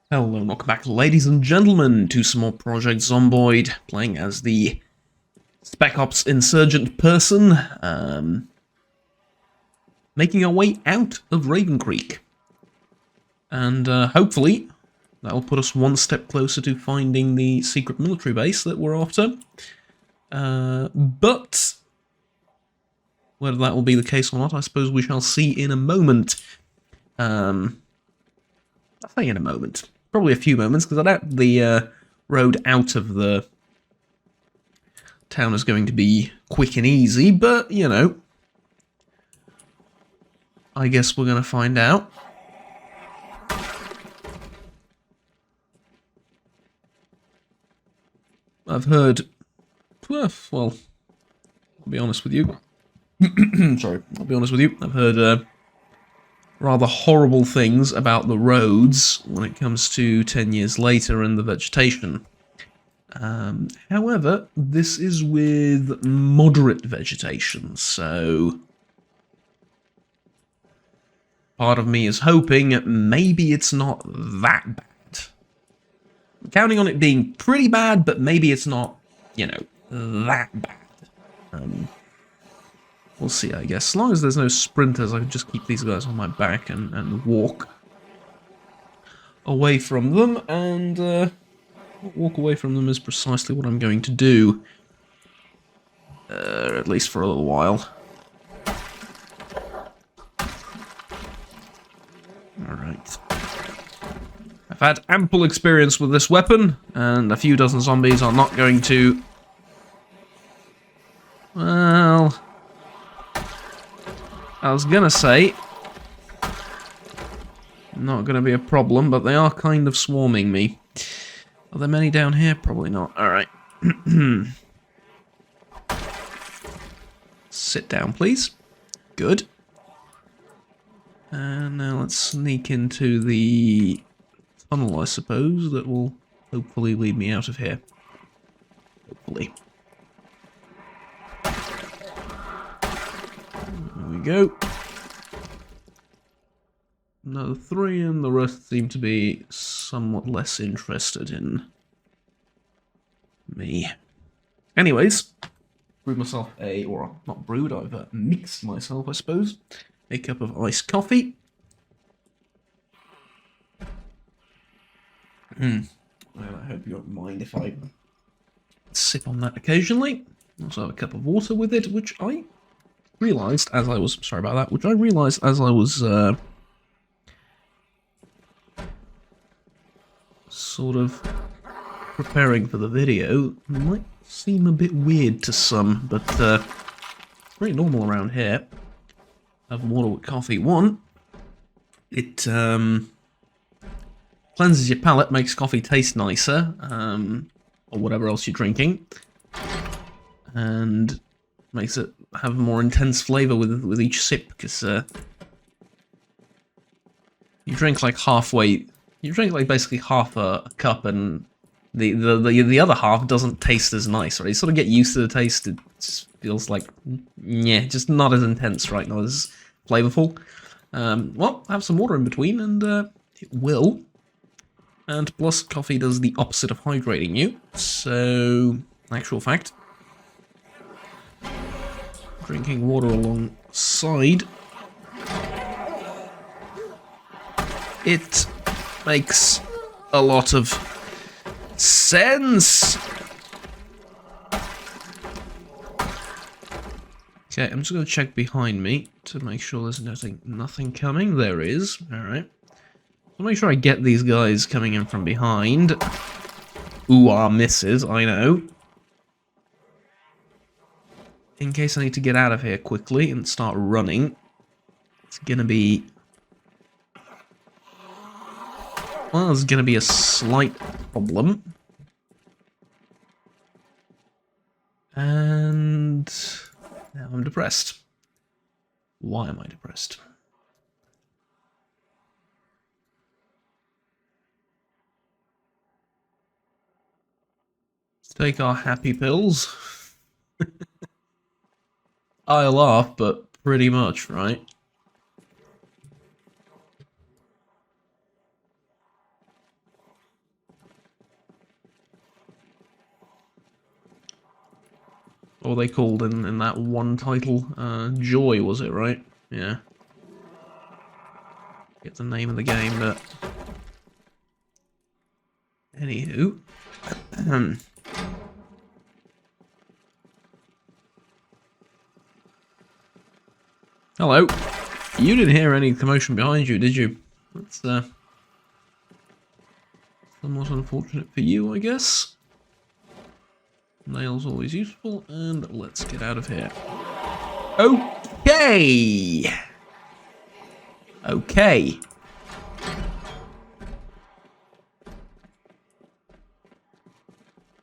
Hello and welcome back, ladies and gentlemen, to some more Project Zomboid, playing as the Spec Ops Insurgent person, making our way out of Raven Creek. And hopefully, that'll put us one step closer to finding the secret military base that we're after. But whether that will be the case or not, I suppose we shall see in a moment. I'll say in a moment. Probably a few moments, because I doubt the road out of the town is going to be quick and easy, but, you know, I guess we're going to find out. I've heard, well, I'll be honest with you. Sorry, I'll be honest with you. I've heard rather horrible things about the roads when it comes to 10 years later and the vegetation. However, this is with moderate vegetation, so part of me is hoping maybe it's not that bad. I'm counting on it being pretty bad, but maybe it's not, you know, that bad. We'll see, I guess. As long as there's no sprinters, I can just keep these guys on my back and walk away from them, and walk away from them is precisely what I'm going to do. At least for a little while. Alright. I've had ample experience with this weapon, and a few dozen zombies are not going to... Well... I was gonna say... Not gonna be a problem, but they are kind of swarming me. Are there many down here? Probably not. Alright. Sit down, please. Good. And now let's sneak into the tunnel, I suppose, that will hopefully lead me out of here. Hopefully. There we go. Another 3, and the rest seem to be somewhat less interested in me. Anyways, brewed myself or not brewed, I've mixed myself, I suppose, a cup of iced coffee. Well, I hope you don't mind if I sip on that occasionally. Also have a cup of water with it, which I realised as I was... Sorry about that. Which I realised as I was... sort of preparing for the video. It might seem a bit weird to some, but it's very normal around here. Have water with coffee. One, it cleanses your palate, makes coffee taste nicer, or whatever else you're drinking, and makes it have a more intense flavour with each sip, because you drink like halfway. You drink like basically half a cup, and the other half doesn't taste as nice, right? You sort of get used to the taste. It just feels like, yeah, just not as intense, right? Not as flavorful. Well, have some water in between, and it will. And plus, coffee does the opposite of hydrating you. So, actual fact, drinking water alongside it makes a lot of sense. Okay, I'm just going to check behind me to make sure there's nothing coming. There is. Alright. I'll make sure I get these guys coming in from behind. Ooh, misses, I know. In case I need to get out of here quickly and start running, it's going to be... Well, there's going to be a slight problem. And now I'm depressed. Why am I depressed? Let's take our happy pills. I laugh, but pretty much, right? What were they called in that one title? Joy, was it, right? Yeah. Get the name of the game, but... Anywho. Hello. You didn't hear any commotion behind you, did you? That's, somewhat unfortunate for you, I guess. Nails always useful, and let's get out of here. Okay! Okay.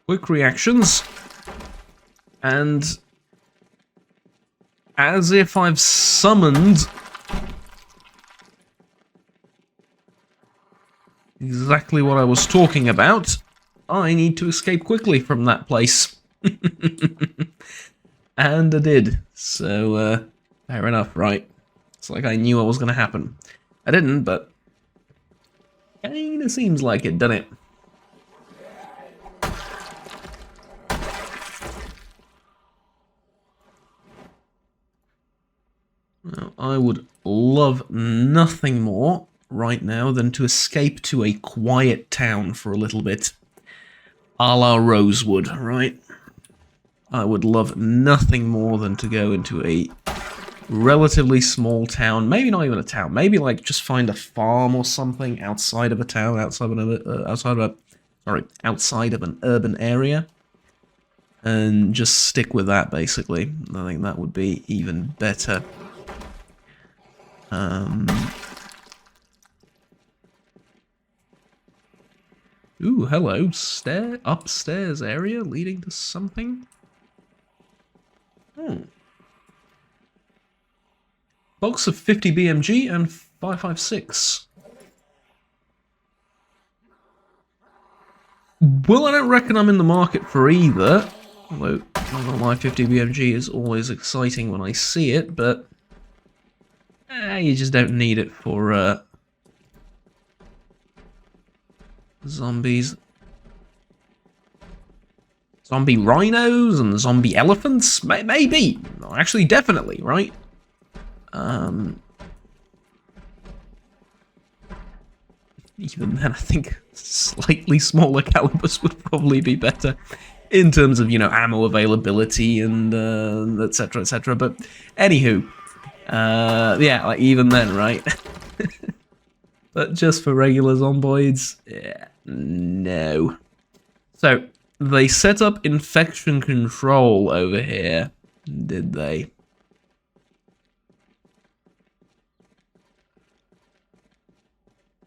Quick reactions. And... as if I've summoned... exactly what I was talking about, I need to escape quickly from that place. And I did. So, fair enough, right? It's like I knew what was going to happen. I didn't, but... kinda seems like it, doesn't it? Now, I would love nothing more right now than to escape to a quiet town for a little bit. A la Rosewood, right? I would love nothing more than to go into a relatively small town, maybe not even a town, maybe like just find a farm or something outside of a town, outside of an urban area, and just stick with that basically. I think that would be even better. Ooh, hello, upstairs area leading to something. Box of 50 BMG and 556. Well, I don't reckon I'm in the market for either. Although, not gonna lie, 50 BMG is always exciting when I see it, but... you just don't need it for, zombies. Zombie rhinos and zombie elephants? Maybe. Actually, definitely, right? Even then, I think slightly smaller calibers would probably be better in terms of, you know, ammo availability and etc, etc. But anywho, yeah, like even then, right? But just for regular zomboids, yeah, no. So they set up infection control over here, did they?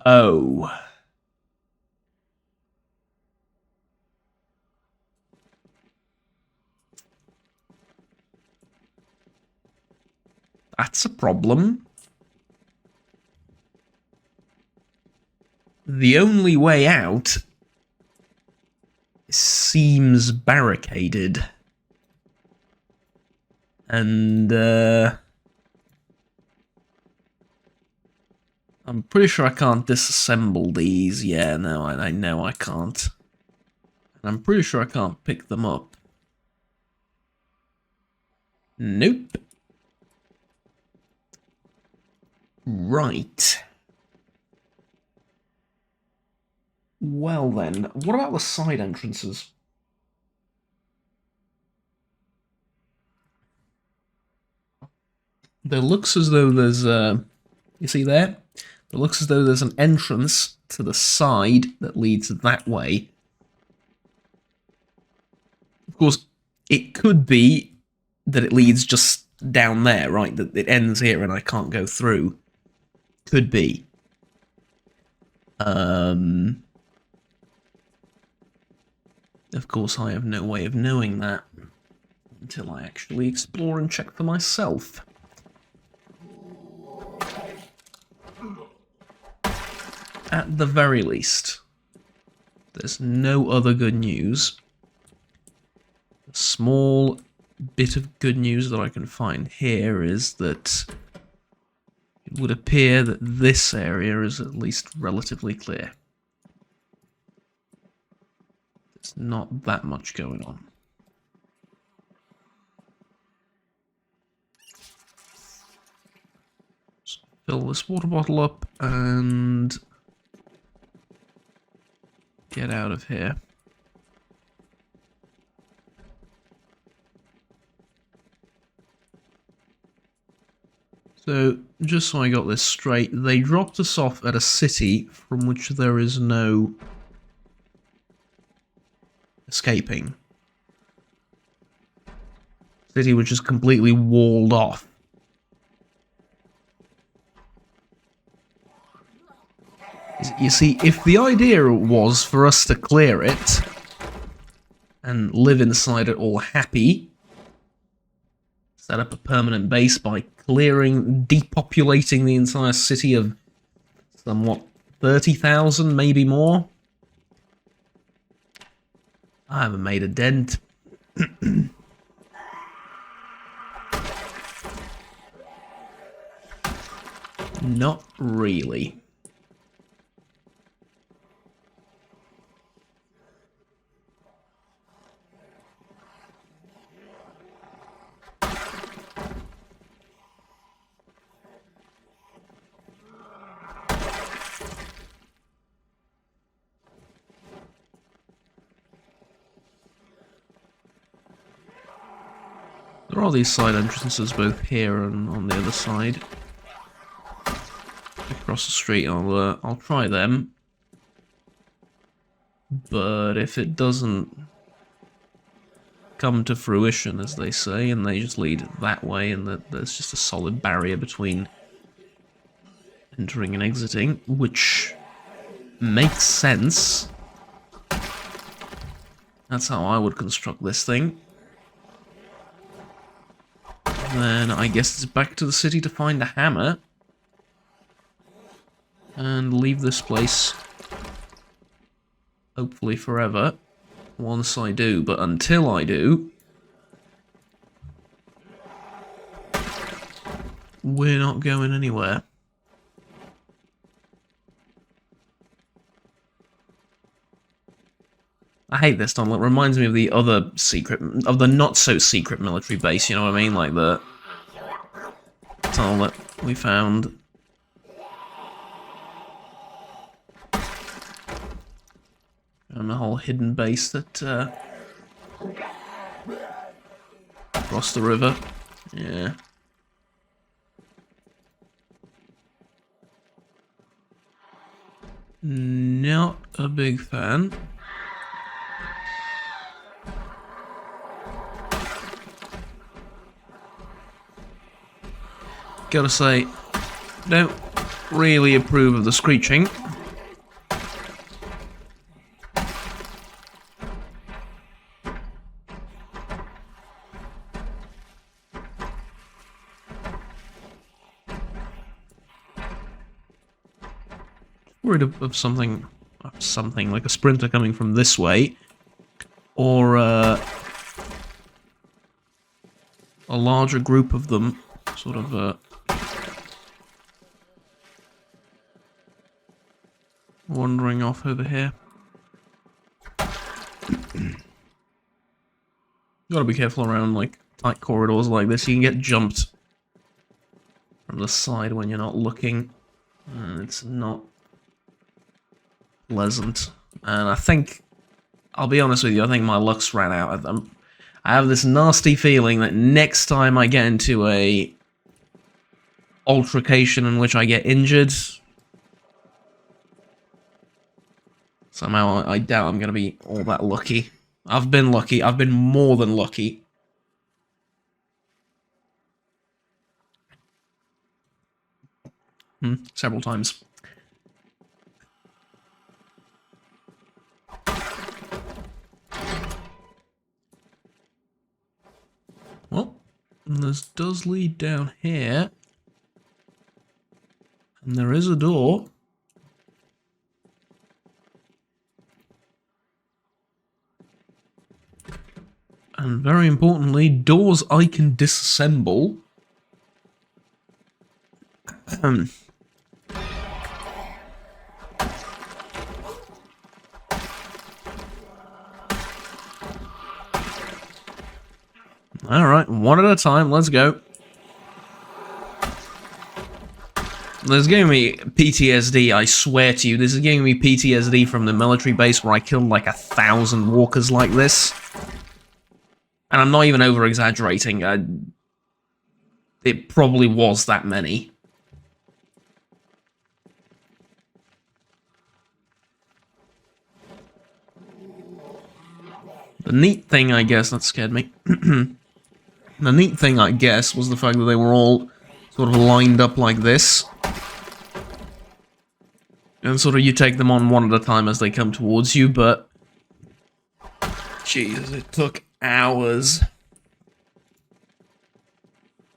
Oh. That's a problem. The only way out seems barricaded. And, I'm pretty sure I can't disassemble these. Yeah, no, I know I can't. And I'm pretty sure I can't pick them up. Nope. Right. Well then, what about the side entrances? There looks as though there's you see there? It looks as though there's an entrance to the side that leads that way. Of course, it could be that it leads just down there, right? That it ends here and I can't go through. Could be. Of course, I have no way of knowing that until I actually explore and check for myself. At the very least, there's no other good news. A small bit of good news that I can find here is that it would appear that this area is at least relatively clear. There's not that much going on. Fill this water bottle up and get out of here. So, just so I got this straight, they dropped us off at a city from which there is no escaping. City which is completely walled off. You see, if the idea was for us to clear it and live inside it all happy, set up a permanent base by clearing, depopulating the entire city of somewhat 30,000, maybe more. I haven't made a dent. Not really. There are these side entrances both here and on the other side. Across the street, I'll try them. But if it doesn't come to fruition, as they say, and they just lead that way, and that there's just a solid barrier between entering and exiting, which makes sense. That's how I would construct this thing. Then I guess it's back to the city to find a hammer. And leave this place, hopefully forever, once I do. But until I do, we're not going anywhere. I hate this tunnel. It reminds me of the other secret, of the not-so-secret military base, you know what I mean? Like the tunnel that we found. And the whole hidden base that across the river. Yeah. Not a big fan. Gotta say, don't really approve of the screeching. Worried of something like a sprinter coming from this way, or a larger group of them, sort of wandering off over here. Gotta be careful around like tight corridors like this. You can get jumped from the side when you're not looking, and it's not pleasant. And I think, I'll be honest with you, I think my luck's ran out of them. I have this nasty feeling that next time I get into a altercation in which I get injured, somehow I doubt I'm going to be all that lucky. I've been lucky. I've been more than lucky. Several times. Well, this does lead down here. And there is a door. And very importantly, doors I can disassemble. Alright, one at a time, let's go. This is giving me PTSD, I swear to you. This is giving me PTSD from the military base where I killed like 1,000 walkers like this. And I'm not even over-exaggerating. It probably was that many. The neat thing, I guess, that scared me. The neat thing, I guess, was the fact that they were all sort of lined up like this. And sort of you take them on one at a time as they come towards you, but... Jesus, it took hours.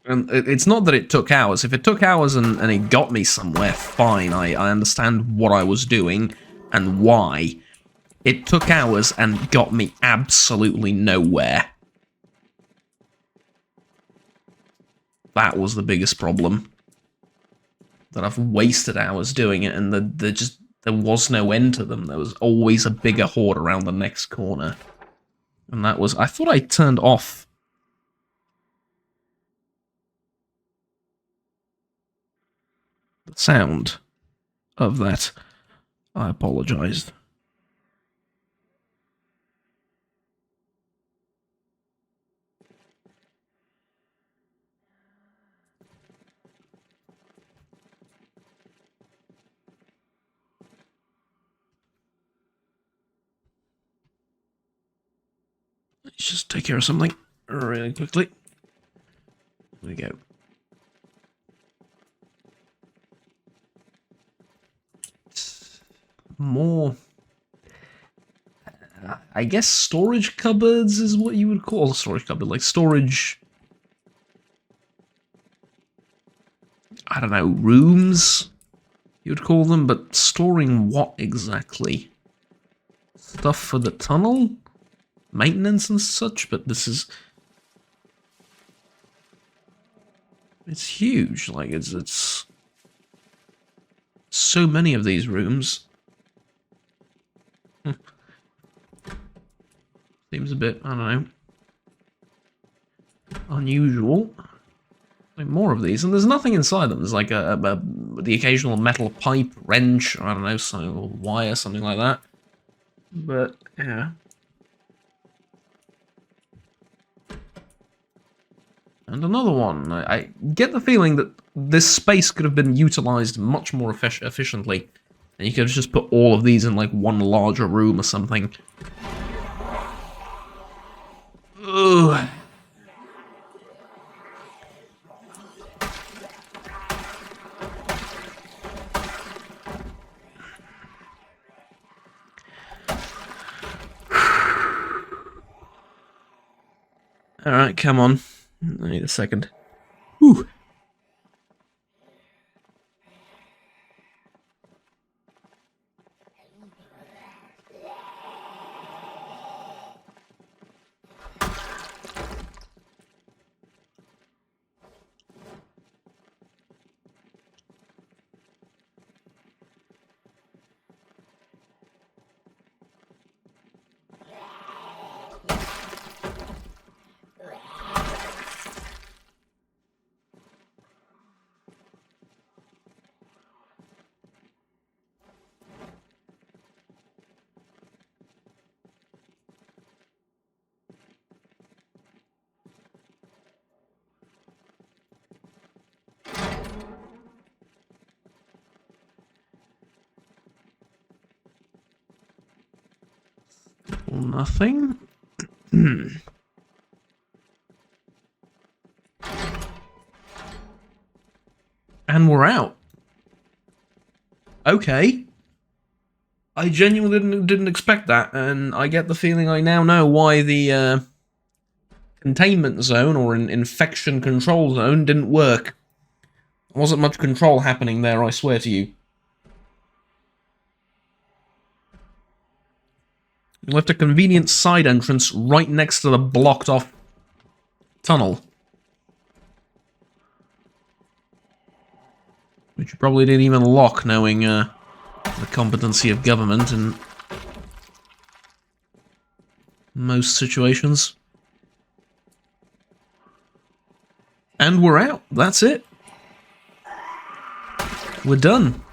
And it's not that it took hours. If it took hours and it got me somewhere, fine. I understand what I was doing and why. It took hours and got me absolutely nowhere. That was the biggest problem. That I've wasted hours doing it, and there was no end to them. There was always a bigger horde around the next corner. And that was... I thought I turned off... the sound of that. I apologized. Let's just take care of something really quickly. There we go. More... I guess storage cupboards is what you would call a storage cupboard. Like storage... I don't know, rooms? You would call them, but storing what exactly? Stuff for the tunnel? Maintenance and such, but this is... It's huge, like, it's... So many of these rooms. Seems a bit, I don't know... unusual. Like more of these, and there's nothing inside them. There's like the occasional metal pipe, wrench, I don't know, something, or wire, something like that. But, yeah... And another one. I get the feeling that this space could have been utilized much more efficiently. And you could have just put all of these in like one larger room or something. Ugh. Alright, come on. I need a second. Whew. Nothing. And we're out. Okay. I genuinely didn't expect that, and I get the feeling I now know why the containment zone, or an infection control zone, didn't work. There wasn't much control happening there, I swear to you. You left a convenient side entrance right next to the blocked off tunnel. Which you probably didn't even lock, knowing the competency of government in most situations. And we're out. That's it. we're done.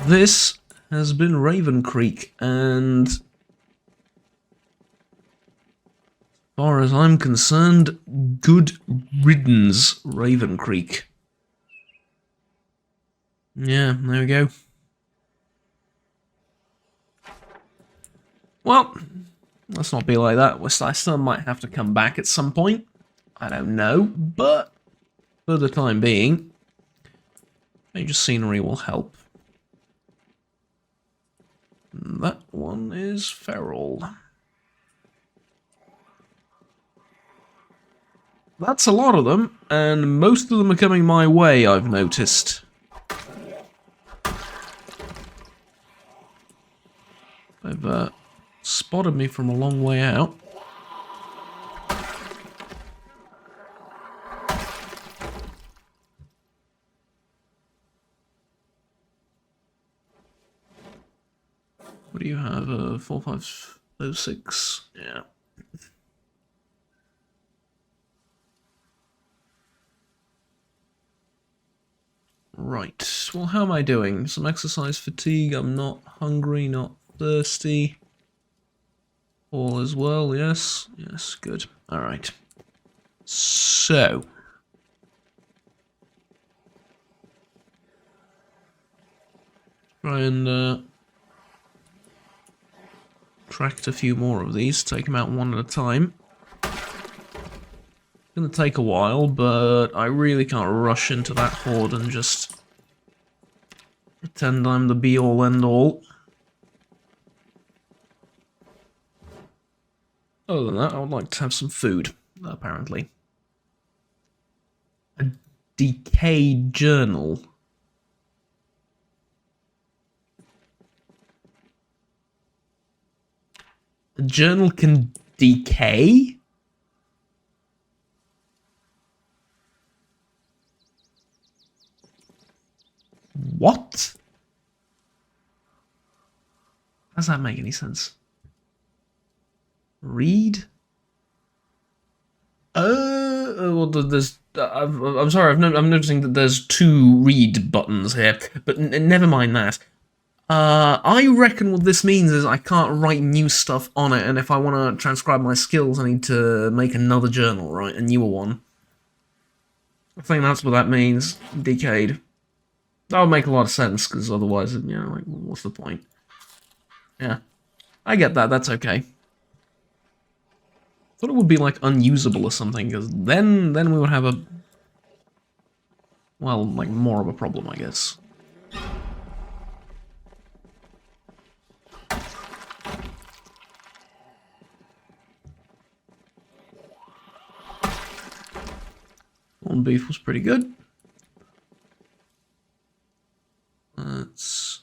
This has been Raven Creek, and as far as I'm concerned, good riddance, Raven Creek. Yeah, there we go. Well, let's not be like that. I still might have to come back at some point. I don't know, but for the time being, major scenery will help. And that one is feral. That's a lot of them, and most of them are coming my way, I've noticed. They've spotted me from a long way out. What do you have? 4506. Yeah. Right. Well, how am I doing? Some exercise fatigue. I'm not hungry, not thirsty. All as well, yes. Yes, good. Alright. So. Try and tracked a few more of these, take them out one at a time. It's gonna take a while, but I really can't rush into that horde and just pretend I'm the be-all end-all. Other than that, I would like to have some food, apparently. A decayed journal. A journal can decay? What? Does that make any sense? Read? Well, there's. I'm sorry. I'm noticing that there's 2 read buttons here, but never mind that. I reckon what this means is I can't write new stuff on it, and if I want to transcribe my skills, I need to make another journal, right? A newer one. I think that's what that means. Decayed. That would make a lot of sense, because otherwise, you know, like, what's the point? Yeah. I get that, that's okay. Thought it would be, like, unusable or something, because then we would have a... well, like, more of a problem, I guess. One beef was pretty good. Let's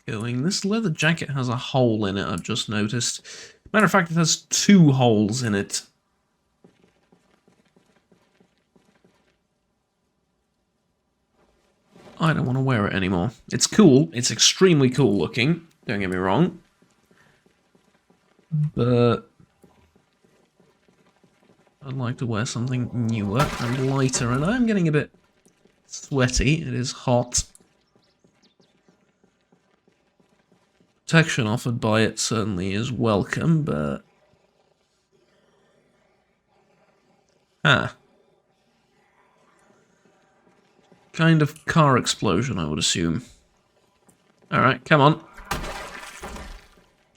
going. This leather jacket has a hole in it, I've just noticed. Matter of fact, it has 2 holes in it. I don't want to wear it anymore. It's cool. It's extremely cool looking. Don't get me wrong. But I'd like to wear something newer and lighter, and I'm getting a bit sweaty. It is hot. Protection offered by it certainly is welcome, but... kind of car explosion, I would assume. Alright, come on.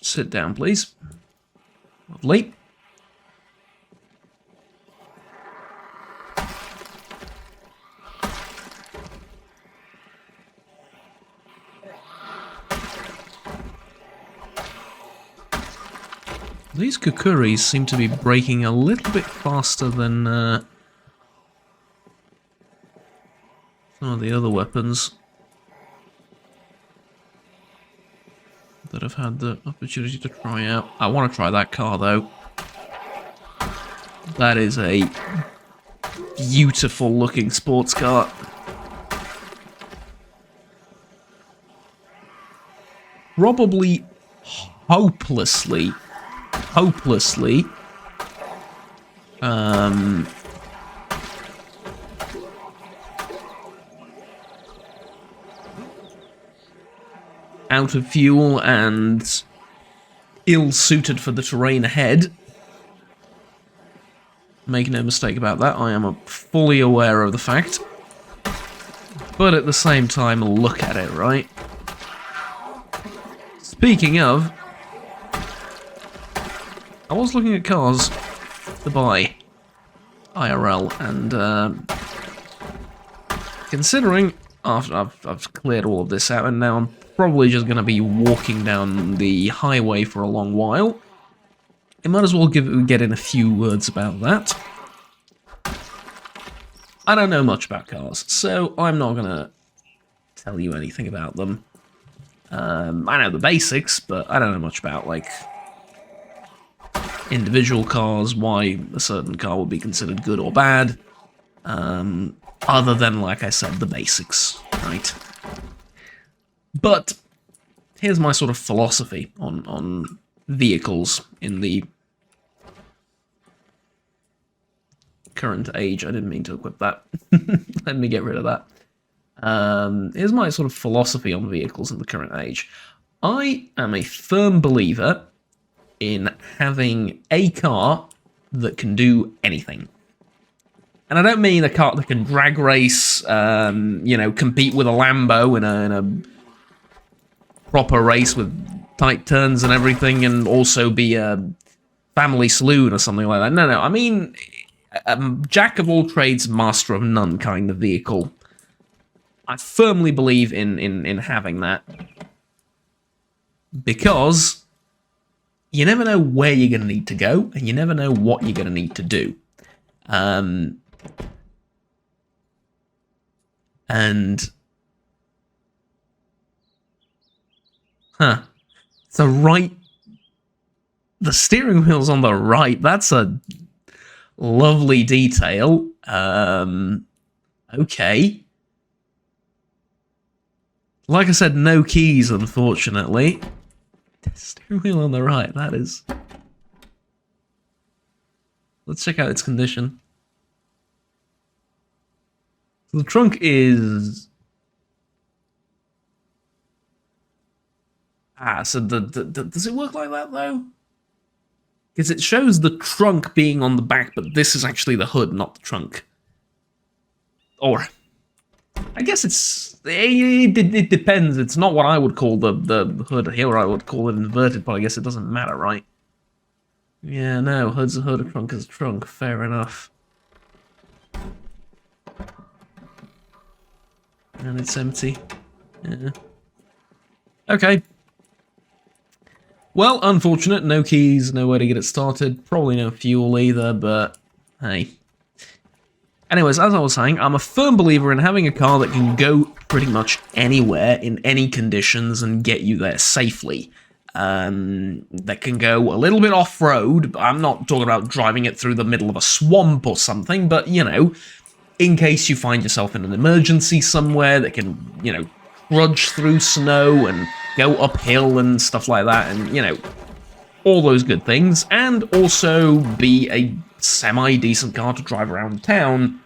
Sit down, please. Lovely. These kukuris seem to be breaking a little bit faster than some of the other weapons that I've had the opportunity to try out. I want to try that car, though. That is a beautiful looking sports car. Probably hopelessly out of fuel and ill-suited for the terrain ahead. Make no mistake about that, I am fully aware of the fact. But at the same time, look at it, right? Speaking of, I was looking at cars to buy IRL, and considering after I've cleared all of this out, and now I'm probably just going to be walking down the highway for a long while, I might as well get in a few words about that. I don't know much about cars, so I'm not going to tell you anything about them. I know the basics, but I don't know much about, like, individual cars, why a certain car would be considered good or bad, other than, like I said, the basics, right? But here's my sort of philosophy on vehicles in the current age. I didn't mean to equip that. Let me get rid of that. Here's my sort of philosophy on vehicles in the current age. I am a firm believer in having a car that can do anything. And I don't mean a car that can drag race, you know, compete with a Lambo in a proper race with tight turns and everything, and also be a family saloon or something like that. No, I mean a jack of all trades, master of none kind of vehicle. I firmly believe in having that, because you never know where you're going to need to go, and you never know what you're going to need to do. And the steering wheel's on the right. That's a lovely detail. Okay. Like I said, no keys, unfortunately. Steering wheel on the right, that is... Let's check out its condition. So the trunk is... so does it work like that, though? Because it shows the trunk being on the back, but this is actually the hood, not the trunk. Or... I guess it depends. It's not what I would call the hood here, I would call it inverted, but I guess it doesn't matter, right? Yeah, no, hood's a hood, a trunk is a trunk, fair enough. And it's empty. Yeah. Okay. Well, unfortunate, no keys, no way to get it started, probably no fuel either, but hey. Anyways, as I was saying, I'm a firm believer in having a car that can go pretty much anywhere, in any conditions, and get you there safely. That can go a little bit off-road, but I'm not talking about driving it through the middle of a swamp or something, but, you know, in case you find yourself in an emergency somewhere, that can, you know, trudge through snow and go uphill and stuff like that, and, you know, all those good things, and also be a semi-decent car to drive around town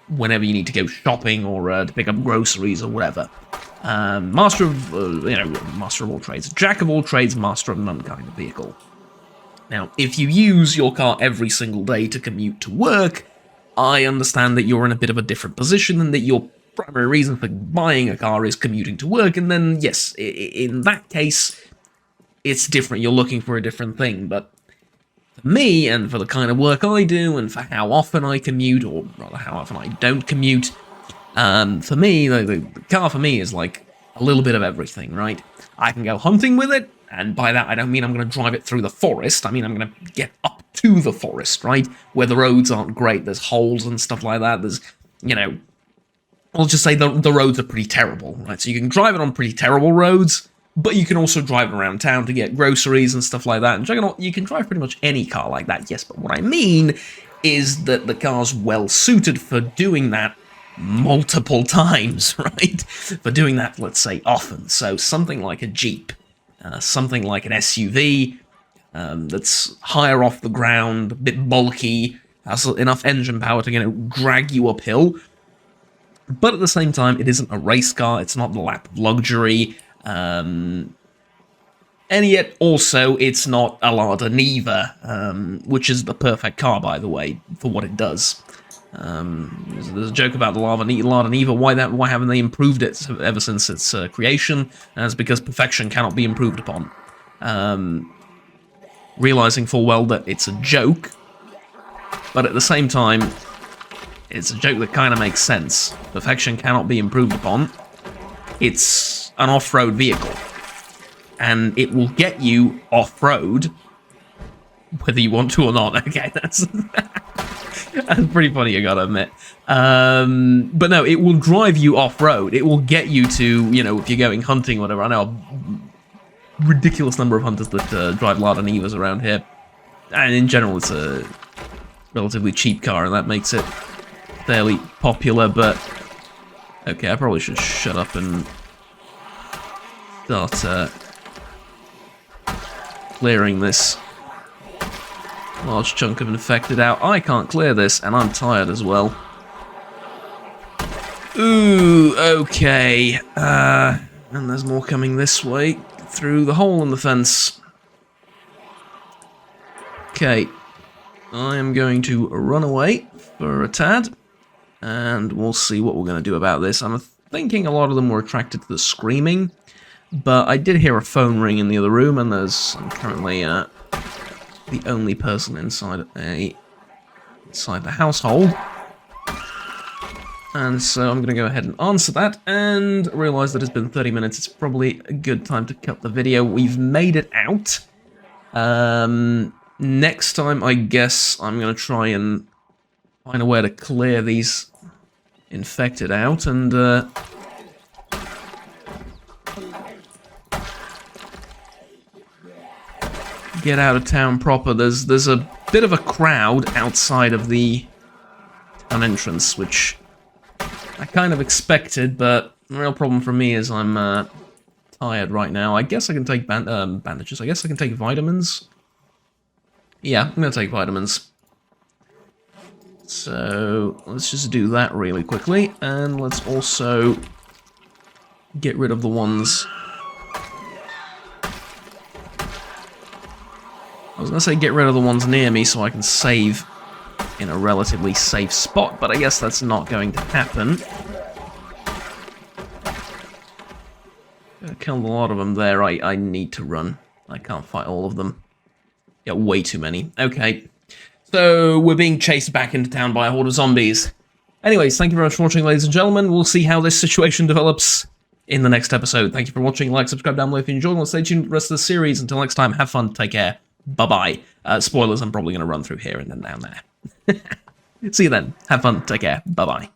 whenever you need to go shopping or to pick up groceries or whatever. Master of, you know, master of all trades. Jack of all trades, master of none kind of vehicle. Now, if you use your car every single day to commute to work, I understand that you're in a bit of a different position and that your primary reason for buying a car is commuting to work, and then, yes, in that case, it's different. You're looking for a different thing, but for me, and for the kind of work I do, and for how often I commute, or rather how often I don't commute, for me, the car for me is like a little bit of everything, right? I can go hunting with it, and by that I don't mean I'm going to drive it through the forest, I mean I'm going to get up to the forest, right? Where the roads aren't great, there's holes and stuff like that, there's, you know, I'll just say the roads are pretty terrible, right? So you can drive it on pretty terrible roads, but you can also drive around town to get groceries and stuff like that. And you can drive pretty much any car like that, yes. But what I mean is that the car's well suited for doing that multiple times, right? For doing that, let's say, often. So something like a Jeep, something like an SUV that's higher off the ground, a bit bulky, has enough engine power to, you know, drag you uphill. But at the same time, it isn't a race car, it's not the lap of luxury. And yet, also, it's not a Lada Niva, which is the perfect car, by the way, for what it does. There's a joke about the Lada Niva. Why haven't they improved it ever since its creation? And it's because perfection cannot be improved upon. Realizing full well that it's a joke, but at the same time, it's a joke that kind of makes sense. Perfection cannot be improved upon. It's an off-road vehicle. And it will get you off-road, whether you want to or not. Okay, that's pretty funny, I gotta admit. But no, it will drive you off-road. It will get you to, you know, if you're going hunting or whatever. I know a ridiculous number of hunters that drive Lada Nivas around here. And in general, it's a relatively cheap car, and that makes it fairly popular, but... Okay, I probably should shut up and start... clearing this large chunk of infected out. I can't clear this, and I'm tired as well. Ooh, okay. And there's more coming this way, through the hole in the fence. Okay. I am going to run away for a tad, and we'll see what we're going to do about this. I'm thinking a lot of them were attracted to the screaming. But I did hear a phone ring in the other room, and I'm currently the only person inside the household. And so I'm going to go ahead and answer that, and realize that it's been 30 minutes. It's probably a good time to cut the video. We've made it out. Next time, I guess I'm going to try and find a way to clear these infected out, and... get out of town proper. There's a bit of a crowd outside of the town entrance, which I kind of expected, but the real problem for me is I'm tired right now. I guess I can take bandages. I guess I can take vitamins. Yeah, I'm gonna take vitamins. So let's just do that really quickly, and let's also get rid of the ones... I was going to say get rid of the ones near me so I can save in a relatively safe spot, but I guess that's not going to happen. I killed a lot of them there. I need to run. I can't fight all of them. Yeah, way too many. Okay. So, we're being chased back into town by a horde of zombies. Anyways, thank you very much for watching, ladies and gentlemen. We'll see how this situation develops in the next episode. Thank you for watching. Like, subscribe down below if you enjoyed. We'll stay tuned for the rest of the series. Until next time, have fun. Take care. Bye-bye. Spoilers, I'm probably going to run through here and then down there. See you then. Have fun. Take care. Bye-bye.